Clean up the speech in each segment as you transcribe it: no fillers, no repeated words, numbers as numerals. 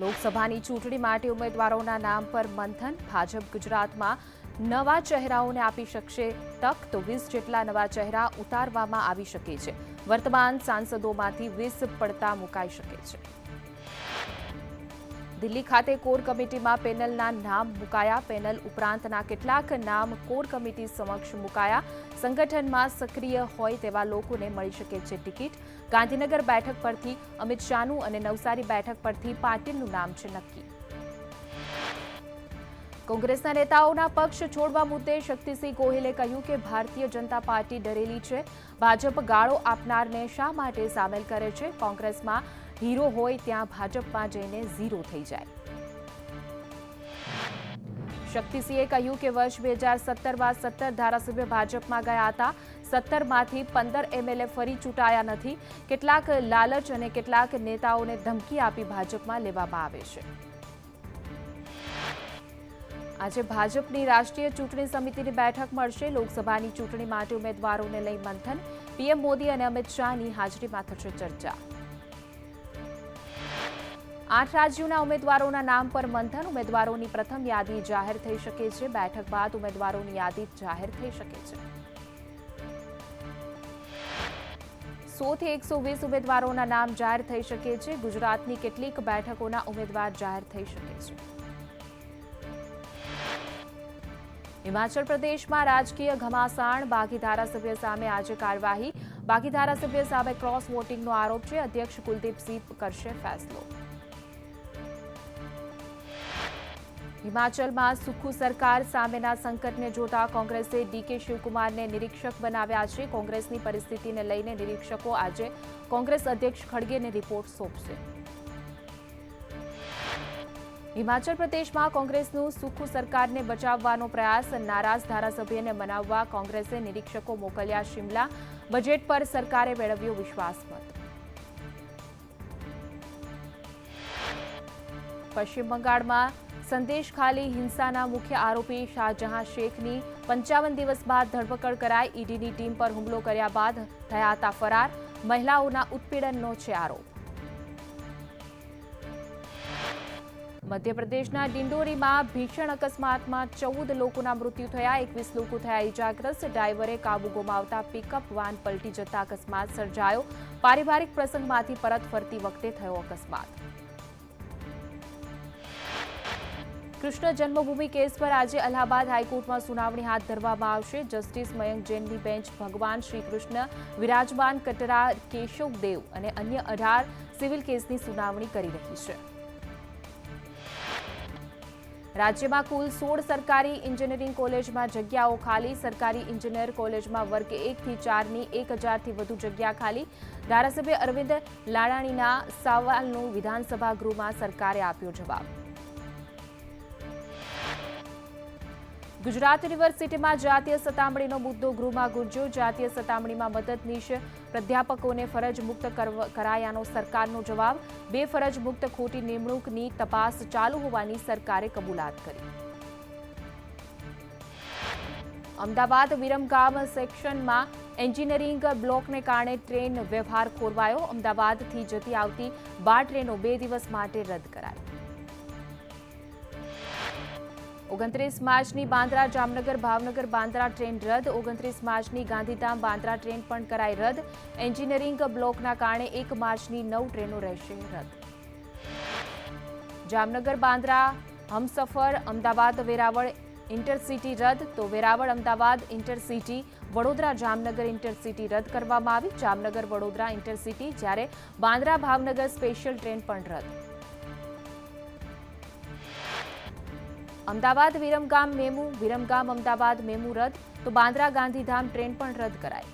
લોકસભાની ચૂંટણી માટે ઉમેદવારોના નામ પર મંથન. ભાજપ ગુજરાતમાં નવા ચહેરાઓને આપી શકશે તક, તો 20 જેટલા નવા ચહેરા ઉતારવામાં આવી શકે છે. વર્તમાન સાંસદોમાંથી 20 પડતા મુકાઈ શકે છે. દિલ્હી ખાતે કોર કમિટીમાં પેનલના નામ મુકાયા. પેનલ ઉપરાંતના કેટલાક નામ કોર કમિટી સમક્ષ મુકાયા. સંગઠનમાં સક્રિય હોય તેવા લોકોને મળી શકે છે ટિકિટ. ગાંધીનગર બેઠક પરથી અમિત શાહનું અને નવસારી બેઠક પરથી પાટીલનું નામ છે નક્કી. કોંગ્રેસના નેતાઓના પક્ષ છોડવા મુદ્દે શક્તિસિંહ ગોહિલે કહ્યું કે ભારતીય જનતા પાર્ટી ડરેલી છે. ભાજપ ગાળો આપનારને શા માટે સામેલ કરે છે? કોંગ્રેસમાં હીરો હોય ત્યાં ભાજપમાં જઈને ઝીરો થઈ જાય. શક્તિસિંહે કહ્યું કે વર્ષ 2017માં 17 ધારાસભ્ય ભાજપમાં ગયા હતા. 17માંથી 15 એમએલએ ફરી ચૂંટાયા નથી. કેટલાક લાલચ અને કેટલાક નેતાઓને ધમકી આપી ભાજપમાં લેવામાં આવે છે. આજે ભાજપની રાષ્ટ્રીય ચૂંટણી સમિતિની બેઠક મળશે. લોકસભાની ચૂંટણી માટે ઉમેદવારોને લઈ મંથન. પીએમ મોદી અને અમિત શાહની હાજરીમાં થશે ચર્ચા. 8 રાજ્યોના ઉમેદવારોના નામ પર મંથન. ઉમેદવારોની પ્રથમ યાદી જાહેર થઈ શકે છે. બેઠક બાદ ઉમેદવારોની યાદી જાહેર થઈ શકે છે. 100 થી 120 ઉમેદવારોના નામ જાહેર થઈ શકે છે. ગુજરાતની કેટલીક બેઠકોના ઉમેદવાર જાહેર થઈ શકે છે. હિમાચલ પ્રદેશમાં રાજકીય ઘમાસાણ. બાગી ધારાસભ્ય સામે આજે કાર્યવાહી. બાગી ધારાસભ્ય સામે ક્રોસ વોટિંગનો આરોપ છે. અધ્યક્ષ કુલદીપસિંહ કરશે ફેસલો. હિમાચલમાં સુખુ સરકાર સામેના સંકટને જોતા કોંગ્રેસે ડીકે શિવકુમારને નિરીક્ષક બનાવ્યા છે. કોંગ્રેસની પરિસ્થિતિને લઈને નિરીક્ષકો આજે કોંગ્રેસ અધ્યક્ષ ખડગેને રિપોર્ટ સોંપશે. હિમાચલ પ્રદેશમાં કોંગ્રેસનું સુખુ સરકારને બચાવવાનો પ્રયાસ. નારાજ ધારાસભ્યને મનાવવા કોંગ્રેસે નિરીક્ષકો મોકલ્યા શિમલા. બજેટ પર સરકારે મેળવ્યો વિશ્વાસમત. પશ્ચિમ બંગાળમાં સંદેશખાલી હિંસાના મુખ્ય આરોપી શાહજહાં શેખની 55 દિવસ બાદ ધરપકડ કરાઈ. ઈડીની ટીમ પર હુમલો કર્યા બાદ થયા હતા ફરાર. મહિલાઓના ઉત્પીડનનો છે આરોપ. મધ્યપ્રદેશના ડિંડોરીમાં ભીષણ અકસ્માતમાં 14 લોકોના મૃત્યુ થયા. 21 લોકો થયા ઇજાગ્રસ્ત. ડ્રાઈવરે કાબુ ગુમાવતા પિકઅપ વાન પલટી જતા અકસ્માત સર્જાયો. પારિવારિક પ્રસંગમાંથી પરત ફરતી વખતે થયો અકસ્માત. કૃષ્ણ જન્મભૂમિ કેસ પર આજે અલ્હાબાદ હાઈકોર્ટમાં સુનાવણી હાથ ધરવામાં આવશે. જસ્ટિસ મયંક જૈનની બેન્ચ ભગવાન શ્રી કૃષ્ણ, વિરાજમાન કટરા, કેશવદેવ અને અન્ય 18 સિવિલ કેસની સુનાવણી કરી રહી છે. રાજ્યમાં કુલ 16 સરકારી એન્જિનિયરિંગ કોલેજમાં જગ્યાઓ ખાલી. સરકારી એન્જિનિયર કોલેજમાં વર્ગ 1 થી 4ની 1000થી વધુ જગ્યા ખાલી. ધારાસભ્ય અરવિંદ લાડાણીના સવાલનો વિધાનસભા ગૃહમાં સરકારે આપ્યો જવાબ. ગુજરાત યુનિવર્સિટીમાં જાતીય સતામણીનો મુદ્દો ગૃહમાં ગુંજ્યો. જાતીય સતામણીમાં મદદનીશ પ્રાધ્યાપકોને ફરજ મુક્ત કરાયાનો સરકારનો જવાબ. બેફરજ મુક્ત ખોટી નિમણૂકની તપાસ ચાલુ હોવાની સરકારે કબૂલાત કરી. અમદાવાદ વિરમગામ સેક્શનમાં એન્જિનિયરિંગ બ્લોકને કારણે ટ્રેન વ્યવહાર ખોરવાયો. અમદાવાદથી જતી આવતી 12 ટ્રેનો 2 દિવસ માટે રદ કરાઈ. 29 માર્ચની બાંદ્રા જામનગર ભાવનગર બાંદ્રા ટ્રેન રદ. 29 માર્ચની ગાંધીધામ બાંદ્રા ટ્રેન પણ કરાઈ રદ. એન્જિનિયરિંગ બ્લોકના કારણે 1 માર્ચની 9 ટ્રેનો રહેશે રદ. જામનગર બાંદ્રા હમસફર અમદાવાદ વેરાવળ ઇન્ટરસિટી રદ. તો વેરાવળ અમદાવાદ ઇન્ટરસિટી, વડોદરા જામનગર ઇન્ટરસિટી રદ કરવામાં આવી. જામનગર વડોદરા ઇન્ટરસિટી, જ્યારે બાંદ્રા ભાવનગર સ્પેશિયલ ટ્રેન પણ રદ. અમદાવાદ વિરમગામ મેમુ, વિરમગામ અમદાવાદ મેમુ રદ. તો બાંદ્રા ગાંધીધામ ટ્રેન પણ રદ કરાઈ.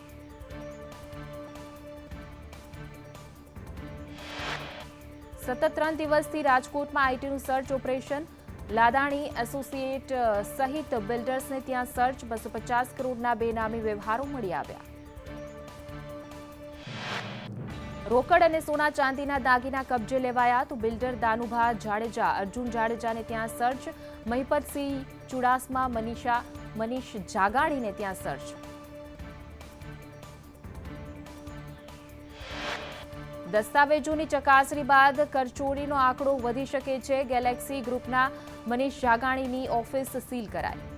સતત 3 દિવસથી રાજકોટમાં આઈટીનું સર્ચ ઓપરેશન. લાદાણી એસોસિએટ સહિત બિલ્ડર્સને ત્યાં સર્ચ. 250 કરોડના બેનામી વ્યવહારો મળી આવ્યા. રોકડ અને સોના ચાંદીના દાગીના કબજે લેવાયા. તો બિલ્ડર દાનુભા જાડેજા, અર્જુન જાડેજાને ત્યાં સર્ચ. મહિપતસિંહ ચુડાસમા, મનીષ જાગાડીને ત્યાં સર્ચ. દસ્તાવેજોની ચકાસણી બાદ કરચોરીનો આંકડો વધી શકે છે. ગેલેક્સી ગ્રુપના મનીષ જાગાણીની ઓફિસ સીલ કરાઈ.